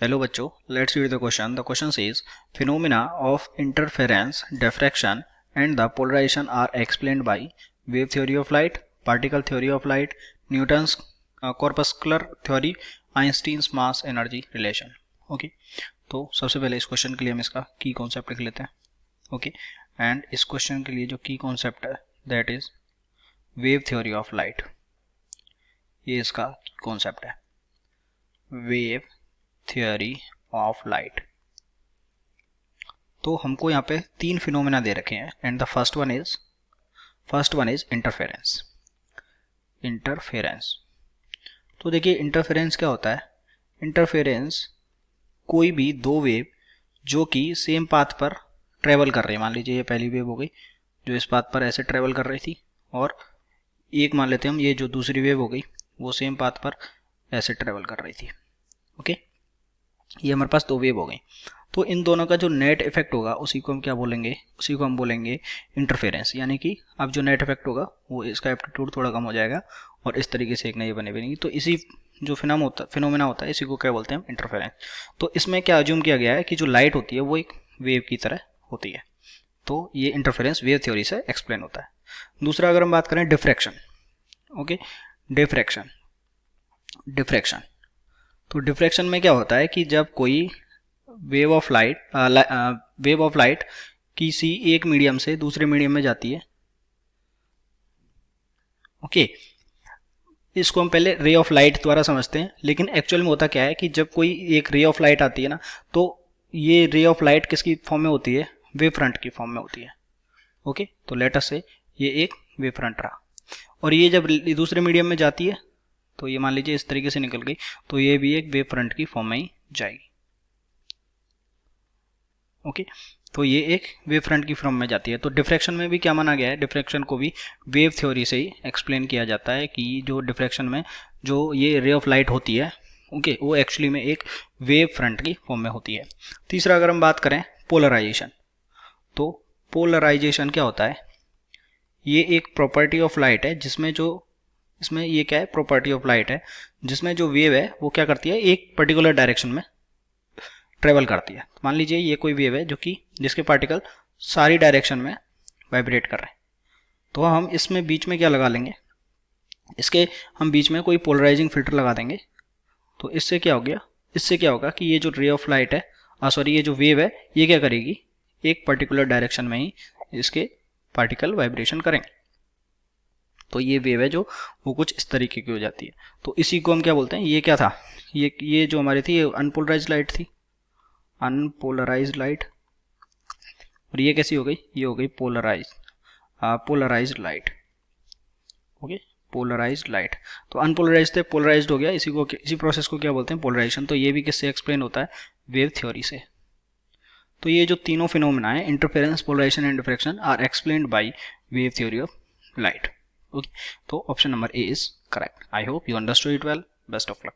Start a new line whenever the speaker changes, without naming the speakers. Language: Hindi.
हेलो बच्चों, let's read the question. The question says phenomena of interference, diffraction and the polarization are explained by wave theory of light, particle theory of light, Newton's corpuscular theory, Einstein's mass energy relation. Okay, तो सबसे पहले इस क्वेश्चन के लिए हम इसका की कॉन्सेप्ट लिख लेते हैं. ओके, एंड इस क्वेश्चन के लिए जो की कॉन्सेप्ट है that is wave theory of light. ये इसका कॉन्सेप्ट है, वेव थ्योरी ऑफ लाइट. तो हमको यहाँ पे तीन फिनोमेना दे रखे हैं and the first one is interference. तो देखिए इंटरफेरेंस क्या होता है. इंटरफेरेंस कोई भी दो वेव जो कि सेम पाथ पर ट्रेवल कर रही है. मान लीजिए ये पहली वेव हो गई जो इस पाथ पर ऐसे ट्रेवल कर रही थी, और एक मान लेते हैं हम ये जो दूसरी वेव हो गई वो सेम पाथ पर ऐसे ट्रेवल कर रही थी. ओके, ये हमारे पास दो वेव हो गई. तो इन दोनों का जो नेट इफेक्ट होगा उसी को हम क्या बोलेंगे, उसी को हम बोलेंगे इंटरफेरेंस. यानी कि अब जो नेट इफेक्ट होगा वो इसका एप्टीट्यूड थोड़ा कम हो जाएगा और इस तरीके से एक नई बने बनेगी. तो इसी जो फिनोमेना होता है इसी को क्या बोलते हैं, इंटरफेरेंस. तो इसमें क्या अज्यूम किया गया है कि जो लाइट होती है वो एक वेव की तरह होती है. तो ये इंटरफेरेंस वेव थ्योरी से एक्सप्लेन होता है. दूसरा अगर हम बात करें डिफ्रैक्शन. Okay, diffraction. तो डिफ्रैक्शन में क्या होता है कि जब कोई वेव ऑफ लाइट किसी एक मीडियम से दूसरे मीडियम में जाती है. ओके, इसको हम पहले रे ऑफ लाइट द्वारा समझते हैं, लेकिन एक्चुअल में होता क्या है कि जब कोई एक रे ऑफ लाइट आती है ना, तो ये रे ऑफ लाइट किसकी फॉर्म में होती है, वेव फ्रंट की फॉर्म में होती है. ओके, तो लेट अस से ये एक वेव फ्रंट रहा, और ये जब दूसरे मीडियम में जाती है तो ये मान लीजिए इस तरीके से निकल गई, तो ये भी एक वेव फ्रंट की फॉर्म में ही जाएगी. ओके, तो ये एक वेव फ्रंट की फॉर्म में जाती है. तो डिफ्रैक्शन में भी क्या माना गया है, डिफ्रैक्शन को भी वेव थ्योरी से ही एक्सप्लेन किया जाता है कि जो डिफ्रैक्शन में जो ये रे ऑफ लाइट होती है, ओके, वो एक्चुअली में एक वेव फ्रंट की फॉर्म में होती है. तीसरा अगर हम बात करें पोलराइजेशन, तो पोलराइजेशन क्या होता है, ये एक प्रॉपर्टी ऑफ लाइट है जिसमें इसमें ये क्या है, प्रॉपर्टी ऑफ लाइट है जिसमें जो वेव है वो क्या करती है, एक पर्टिकुलर डायरेक्शन में ट्रेवल करती है. मान लीजिए ये कोई वेव है जो कि जिसके पार्टिकल सारी डायरेक्शन में वाइब्रेट कर रहे हैं. तो हम इसमें बीच में क्या लगा लेंगे, इसके हम बीच में कोई पोलराइजिंग फिल्टर लगा देंगे. तो इससे क्या हो गया, इससे क्या होगा कि ये जो रे ऑफ लाइट है, ये जो वेव है, ये क्या करेगी, एक पर्टिकुलर डायरेक्शन में ही इसके पार्टिकल वाइब्रेशन करेंगे. तो ये वेव है जो वो कुछ इस तरीके की हो जाती है. तो इसी को हम क्या बोलते हैं, ये क्या था, ये जो हमारी थी ये अनपोलराइज्ड लाइट थी, अनपोलराइज्ड लाइट. और ये कैसी हो गई, ये हो गई polarised light. Okay, polarised light. तो अनपोलराइज्ड थे, पोलराइज्ड हो गया, इसी प्रोसेस को क्या बोलते हैं, पोलराइजेशन. तो ये भी किससे एक्सप्लेन होता है, वेव थ्योरी से. तो ये जो तीनों फिनोमेना है, interference, polarisation and diffraction, are explained by wave theory of light. Okay, तो option number A is correct. I hope you understood it well. Best of luck.